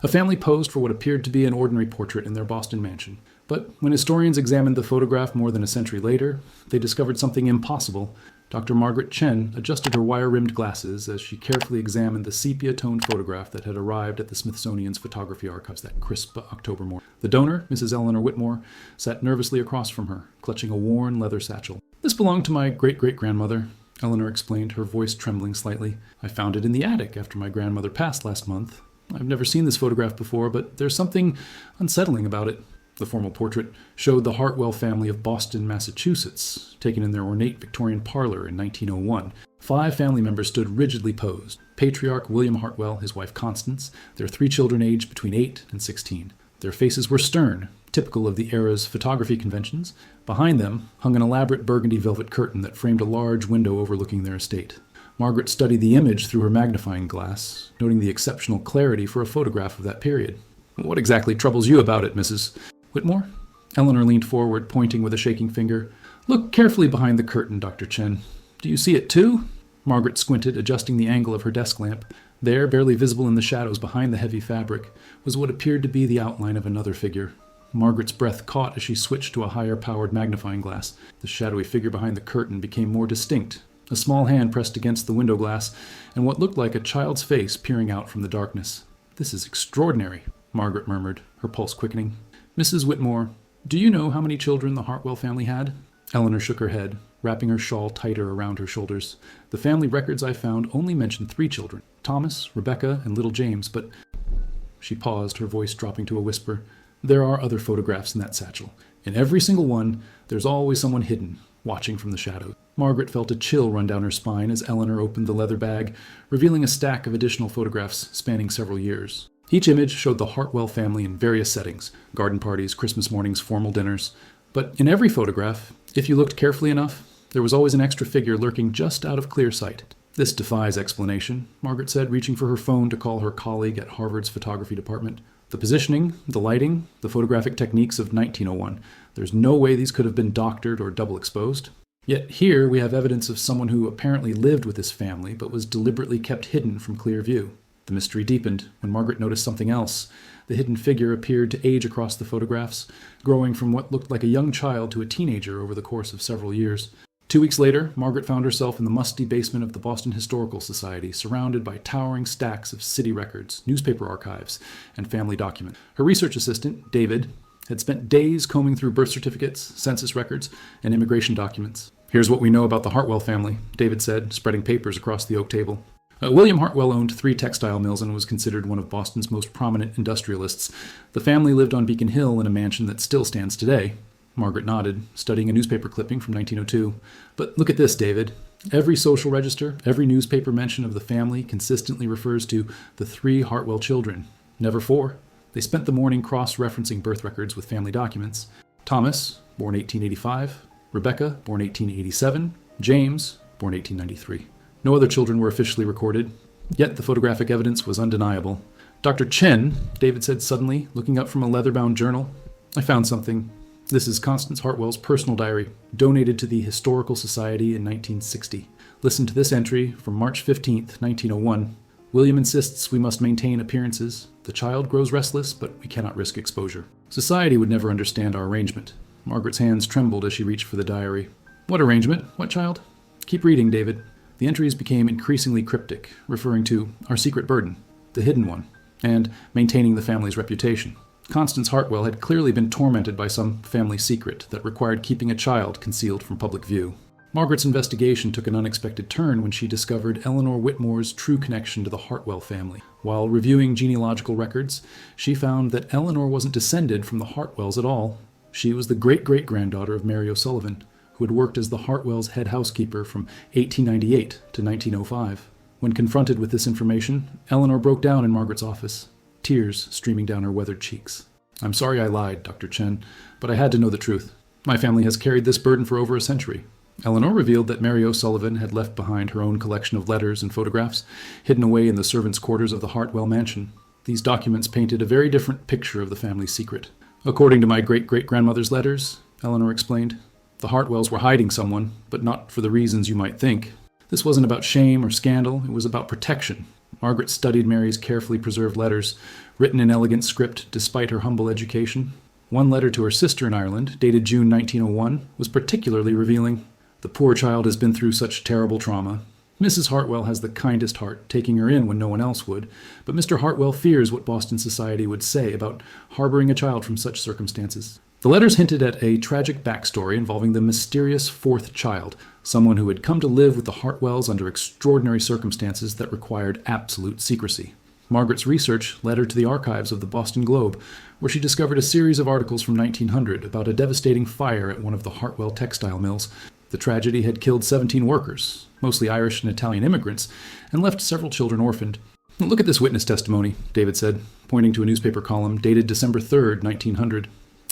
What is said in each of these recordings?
A family posed for what appeared to be an ordinary portrait in their Boston mansion. But when historians examined the photograph more than a century later, they discovered something impossible. Dr. Margaret Chen adjusted her wire-rimmed glasses as she carefully examined the sepia-toned photograph that had arrived at the Smithsonian's photography archives that crisp October morning. The donor, Mrs. Eleanor Whitmore, sat nervously across from her, clutching a worn leather satchel. "This belonged to my great-great-grandmother," Eleanor explained, her voice trembling slightly. "I found it in the attic after my grandmother passed last month. I've never seen this photograph before, but there's something unsettling about it." The formal portrait showed the Hartwell family of Boston, Massachusetts, taken in their ornate Victorian parlor in 1901. 5 family members stood rigidly posed. Patriarch William Hartwell, his wife Constance, their 3 children aged between 8 and 16. Their faces were stern, typical of the era's photography conventions. Behind them hung an elaborate burgundy velvet curtain that framed a large window overlooking their estate. Margaret studied the image through her magnifying glass, noting the exceptional clarity for a photograph of that period. "What exactly troubles you about it, Mrs. Whitmore?" Eleanor leaned forward, pointing with a shaking finger. "Look carefully behind the curtain, Dr. Chen. Do you see it too?" Margaret squinted, adjusting the angle of her desk lamp. There, barely visible in the shadows behind the heavy fabric, was what appeared to be the outline of another figure. Margaret's breath caught as she switched to a higher-powered magnifying glass. The shadowy figure behind the curtain became more distinct. A small hand pressed against the window glass, and what looked like a child's face peering out from the darkness. "This is extraordinary," Margaret murmured, her pulse quickening. "Mrs. Whitmore, do you know how many children the Hartwell family had?" Eleanor shook her head, wrapping her shawl tighter around her shoulders. "The family records I found only mention 3 children, Thomas, Rebecca, and little James, but—" She paused, her voice dropping to a whisper. "There are other photographs in that satchel. In every single one, there's always someone hidden, watching from the shadows." Margaret felt a chill run down her spine as Eleanor opened the leather bag, revealing a stack of additional photographs spanning several years. Each image showed the Hartwell family in various settings: garden parties, Christmas mornings, formal dinners. But in every photograph, if you looked carefully enough, there was always an extra figure lurking just out of clear sight. "This defies explanation," Margaret said, reaching for her phone to call her colleague at Harvard's photography department. "The positioning, the lighting, the photographic techniques of 1901. There's no way these could have been doctored or double exposed. Yet here we have evidence of someone who apparently lived with this family but was deliberately kept hidden from clear view." The mystery deepened when Margaret noticed something else. The hidden figure appeared to age across the photographs, growing from what looked like a young child to a teenager over the course of several years. 2 weeks later, Margaret found herself in the musty basement of the Boston Historical Society, surrounded by towering stacks of city records, newspaper archives, and family documents. Her research assistant, David, had spent days combing through birth certificates, census records, and immigration documents. "Here's what we know about the Hartwell family," David said, spreading papers across the oak table. William Hartwell owned 3 textile mills and was considered one of Boston's most prominent industrialists. The family lived on Beacon Hill in a mansion that still stands today. Margaret nodded, studying a newspaper clipping from 1902. "But look at this, David. Every social register, every newspaper mention of the family consistently refers to the 3 Hartwell children, never 4. They spent the morning cross-referencing birth records with family documents. Thomas, born 1885, Rebecca, born 1887, James, born 1893. No other children were officially recorded, yet the photographic evidence was undeniable. "Dr. Chen," David said suddenly, looking up from a leather-bound journal, "I found something. This is Constance Hartwell's personal diary, donated to the Historical Society in 1960. Listen to this entry from March 15th, 1901. William insists we must maintain appearances. The child grows restless, but we cannot risk exposure. Society would never understand our arrangement." Margaret's hands trembled as she reached for the diary. "What arrangement? What child?" "Keep reading, David." The entries became increasingly cryptic, referring to our secret burden, the hidden one, and maintaining the family's reputation. Constance Hartwell had clearly been tormented by some family secret that required keeping a child concealed from public view. Margaret's investigation took an unexpected turn when she discovered Eleanor Whitmore's true connection to the Hartwell family. While reviewing genealogical records, she found that Eleanor wasn't descended from the Hartwells at all. She was the great-great-granddaughter of Mary O'Sullivan, who had worked as the Hartwells' head housekeeper from 1898 to 1905. When confronted with this information, Eleanor broke down in Margaret's office, tears streaming down her weathered cheeks. "I'm sorry I lied, Dr. Chen, but I had to know the truth. My family has carried this burden for over a century." Eleanor revealed that Mary O'Sullivan had left behind her own collection of letters and photographs, hidden away in the servants' quarters of the Hartwell mansion. These documents painted a very different picture of the family's secret. "According to my great-great-grandmother's letters," Eleanor explained, "the Hartwells were hiding someone, but not for the reasons you might think. This wasn't about shame or scandal, it was about protection. Margaret studied Mary's carefully preserved letters, written in elegant script despite her humble education. One letter to her sister in Ireland, dated June 1901, was particularly revealing. "The poor child has been through such terrible trauma. Mrs. Hartwell has the kindest heart, taking her in when no one else would, but Mr. Hartwell fears what Boston society would say about harboring a child from such circumstances." The letters hinted at a tragic backstory involving the mysterious fourth child, someone who had come to live with the Hartwells under extraordinary circumstances that required absolute secrecy. Margaret's research led her to the archives of the Boston Globe, where she discovered a series of articles from 1900 about a devastating fire at one of the Hartwell textile mills. The tragedy had killed 17 workers, mostly Irish and Italian immigrants, and left several children orphaned. "Look at this witness testimony," David said, pointing to a newspaper column dated December 3rd, 1900.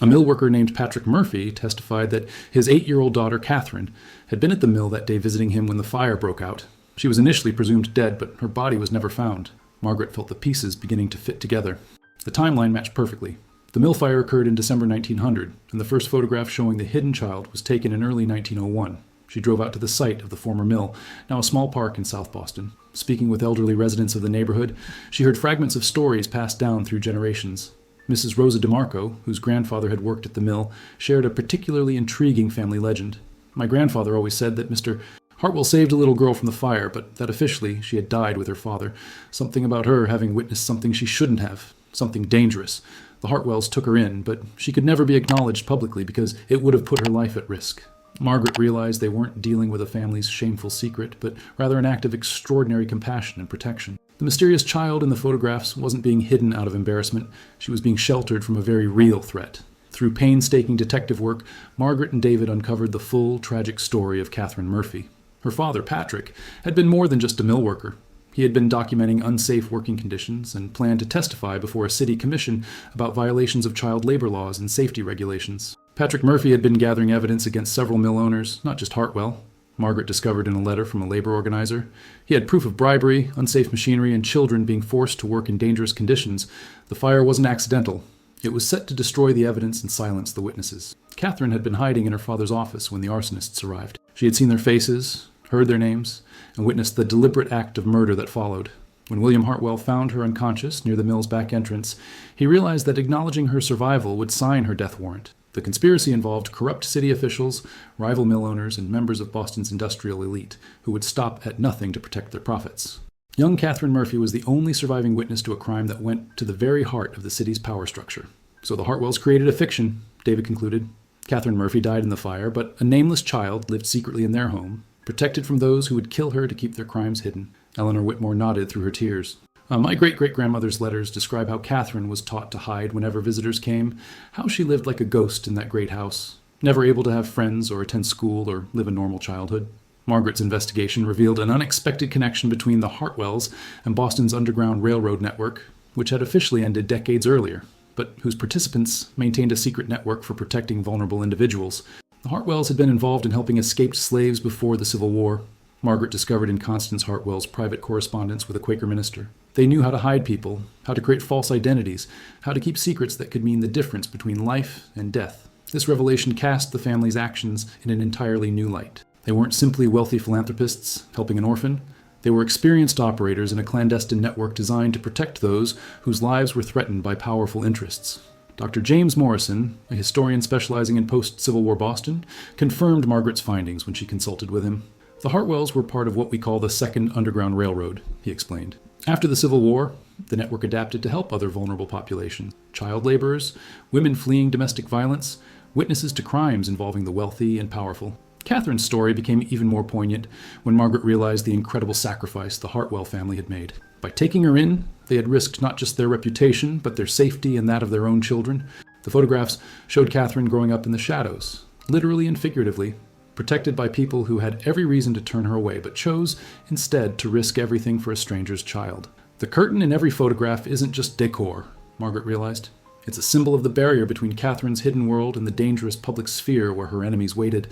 A mill worker named Patrick Murphy testified that his 8-year-old daughter, Catherine, had been at the mill that day visiting him when the fire broke out. She was initially presumed dead, but her body was never found. Margaret felt the pieces beginning to fit together. The timeline matched perfectly. The mill fire occurred in December 1900, and the first photograph showing the hidden child was taken in early 1901. She drove out to the site of the former mill, now a small park in South Boston. Speaking with elderly residents of the neighborhood, she heard fragments of stories passed down through generations. Mrs. Rosa DeMarco, whose grandfather had worked at the mill, shared a particularly intriguing family legend. "My grandfather always said that Mr. Hartwell saved a little girl from the fire, but that officially she had died with her father. Something about her having witnessed something she shouldn't have, something dangerous. The Hartwells took her in, but she could never be acknowledged publicly because it would have put her life at risk." Margaret realized they weren't dealing with a family's shameful secret, but rather an act of extraordinary compassion and protection. The mysterious child in the photographs wasn't being hidden out of embarrassment. She was being sheltered from a very real threat. Through painstaking detective work, Margaret and David uncovered the full, tragic story of Catherine Murphy. Her father, Patrick, had been more than just a mill worker. He had been documenting unsafe working conditions and planned to testify before a city commission about violations of child labor laws and safety regulations. Patrick Murphy had been gathering evidence against several mill owners, not just Hartwell. Margaret discovered in a letter from a labor organizer. He had proof of bribery, unsafe machinery, and children being forced to work in dangerous conditions. The fire wasn't accidental. It was set to destroy the evidence and silence the witnesses. Catherine had been hiding in her father's office when the arsonists arrived. She had seen their faces, heard their names, and witnessed the deliberate act of murder that followed. When William Hartwell found her unconscious near the mill's back entrance, he realized that acknowledging her survival would sign her death warrant. The conspiracy involved corrupt city officials, rival mill owners, and members of Boston's industrial elite, who would stop at nothing to protect their profits. Young Catherine Murphy was the only surviving witness to a crime that went to the very heart of the city's power structure. "So the Hartwells created a fiction," David concluded. Catherine Murphy died in the fire, but a nameless child lived secretly in their home, protected from those who would kill her to keep their crimes hidden. Eleanor Whitmore nodded through her tears. My great-great-grandmother's letters describe how Catherine was taught to hide whenever visitors came, how she lived like a ghost in that great house, never able to have friends or attend school or live a normal childhood. Margaret's investigation revealed an unexpected connection between the Hartwells and Boston's Underground Railroad network, which had officially ended decades earlier, but whose participants maintained a secret network for protecting vulnerable individuals. The Hartwells had been involved in helping escaped slaves before the Civil War. Margaret discovered in Constance Hartwell's private correspondence with a Quaker minister. They knew how to hide people, how to create false identities, how to keep secrets that could mean the difference between life and death. This revelation cast the family's actions in an entirely new light. They weren't simply wealthy philanthropists helping an orphan. They were experienced operators in a clandestine network designed to protect those whose lives were threatened by powerful interests. Dr. James Morrison, a historian specializing in post-Civil War Boston, confirmed Margaret's findings when she consulted with him. "The Hartwells were part of what we call the Second Underground Railroad," he explained. After the Civil War, the network adapted to help other vulnerable populations: child laborers, women fleeing domestic violence, witnesses to crimes involving the wealthy and powerful. Catherine's story became even more poignant when Margaret realized the incredible sacrifice the Hartwell family had made. By taking her in, they had risked not just their reputation, but their safety and that of their own children. The photographs showed Catherine growing up in the shadows, literally and figuratively, protected by people who had every reason to turn her away, but chose instead to risk everything for a stranger's child. The curtain in every photograph isn't just decor, Margaret realized. It's a symbol of the barrier between Catherine's hidden world and the dangerous public sphere where her enemies waited.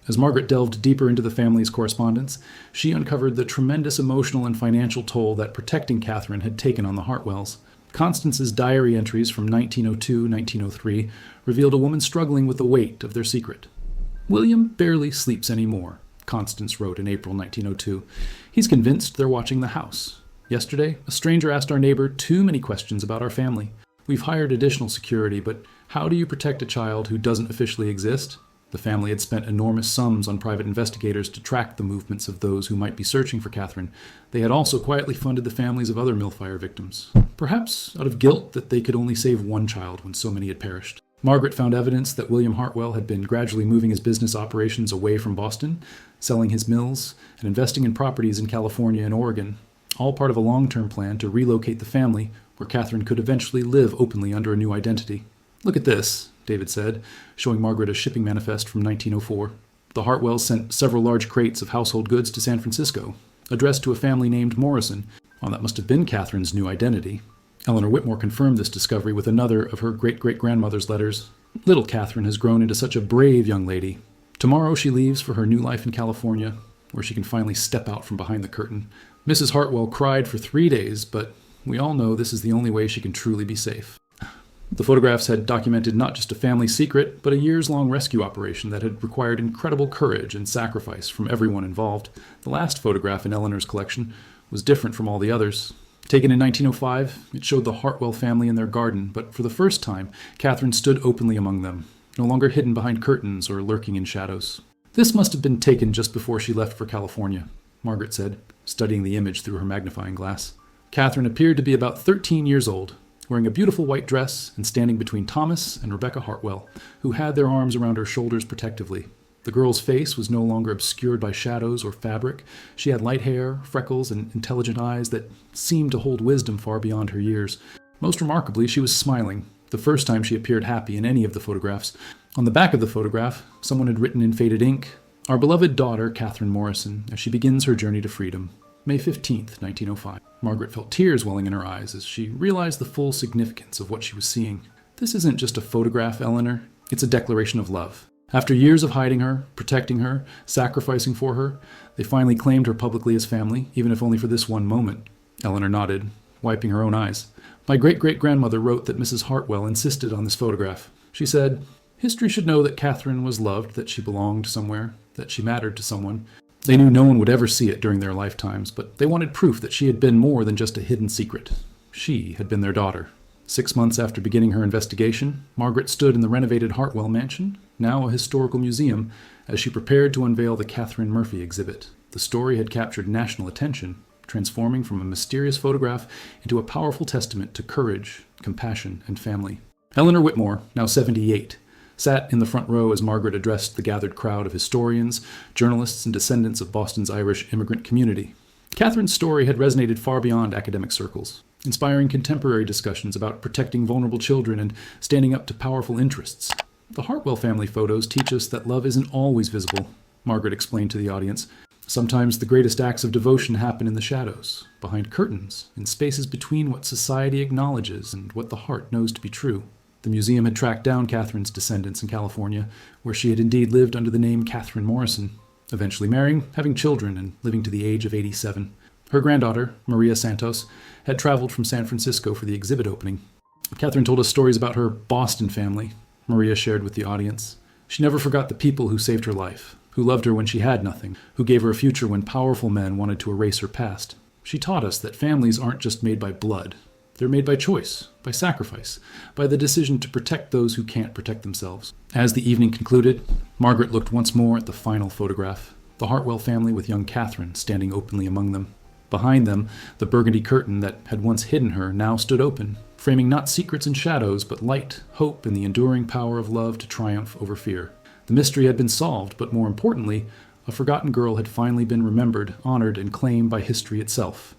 As Margaret delved deeper into the family's correspondence, she uncovered the tremendous emotional and financial toll that protecting Catherine had taken on the Hartwells. Constance's diary entries from 1902-1903 revealed a woman struggling with the weight of their secret. "William barely sleeps anymore," Constance wrote in April 1902. "He's convinced they're watching the house. Yesterday, a stranger asked our neighbor too many questions about our family. We've hired additional security, but how do you protect a child who doesn't officially exist? The family had spent enormous sums on private investigators to track the movements of those who might be searching for Catherine. They had also quietly funded the families of other mill fire victims, perhaps out of guilt that they could only save one child when so many had perished. Margaret found evidence that William Hartwell had been gradually moving his business operations away from Boston, selling his mills, and investing in properties in California and Oregon, all part of a long-term plan to relocate the family where Catherine could eventually live openly under a new identity. "Look at this," David said, showing Margaret a shipping manifest from 1904. The Hartwells sent several large crates of household goods to San Francisco, addressed to a family named Morrison. Well, that must have been Catherine's new identity. Eleanor Whitmore confirmed this discovery with another of her great-great-grandmother's letters. "Little Catherine has grown into such a brave young lady. Tomorrow she leaves for her new life in California, where she can finally step out from behind the curtain. Mrs. Hartwell cried for 3 days, but we all know this is the only way she can truly be safe." The photographs had documented not just a family secret, but a years-long rescue operation that had required incredible courage and sacrifice from everyone involved. The last photograph in Eleanor's collection was different from all the others. Taken in 1905, it showed the Hartwell family in their garden, but for the first time, Catherine stood openly among them, no longer hidden behind curtains or lurking in shadows. "This must have been taken just before she left for California," Margaret said, studying the image through her magnifying glass. Catherine appeared to be about 13 years old, wearing a beautiful white dress and standing between Thomas and Rebecca Hartwell, who had their arms around her shoulders protectively. The girl's face was no longer obscured by shadows or fabric. She had light hair, freckles, and intelligent eyes that seemed to hold wisdom far beyond her years. Most remarkably, she was smiling, the first time she appeared happy in any of the photographs. On the back of the photograph, someone had written in faded ink, "Our beloved daughter, Catherine Morrison, as she begins her journey to freedom. May 15th, 1905. Margaret felt tears welling in her eyes as she realized the full significance of what she was seeing. "This isn't just a photograph, Eleanor. It's a declaration of love. After years of hiding her, protecting her, sacrificing for her, they finally claimed her publicly as family, even if only for this one moment." Eleanor nodded, wiping her own eyes. "My great-great-grandmother wrote that Mrs. Hartwell insisted on this photograph. She said, 'History should know that Catherine was loved, that she belonged somewhere, that she mattered to someone.' They knew no one would ever see it during their lifetimes, but they wanted proof that she had been more than just a hidden secret. She had been their daughter." 6 months after beginning her investigation, Margaret stood in the renovated Hartwell mansion, now a historical museum, as she prepared to unveil the Catherine Murphy exhibit. The story had captured national attention, transforming from a mysterious photograph into a powerful testament to courage, compassion, and family. Eleanor Whitmore, now 78, sat in the front row as Margaret addressed the gathered crowd of historians, journalists, and descendants of Boston's Irish immigrant community. Catherine's story had resonated far beyond academic circles, inspiring contemporary discussions about protecting vulnerable children and standing up to powerful interests. "The Hartwell family photos teach us that love isn't always visible," Margaret explained to the audience. "Sometimes the greatest acts of devotion happen in the shadows, behind curtains, in spaces between what society acknowledges and what the heart knows to be true." The museum had tracked down Catherine's descendants in California, where she had indeed lived under the name Catherine Morrison, eventually marrying, having children, and living to the age of 87. Her granddaughter, Maria Santos, had traveled from San Francisco for the exhibit opening. Catherine told us stories about her Boston family, Maria shared with the audience. She never forgot the people who saved her life, who loved her when she had nothing, who gave her a future when powerful men wanted to erase her past. She taught us that families aren't just made by blood. They're made by choice, by sacrifice, by the decision to protect those who can't protect themselves. As the evening concluded, Margaret looked once more at the final photograph, the Hartwell family with young Catherine standing openly among them. Behind them, the burgundy curtain that had once hidden her now stood open, framing not secrets and shadows, but light, hope, and the enduring power of love to triumph over fear. The mystery had been solved, but more importantly, a forgotten girl had finally been remembered, honored, and claimed by history itself.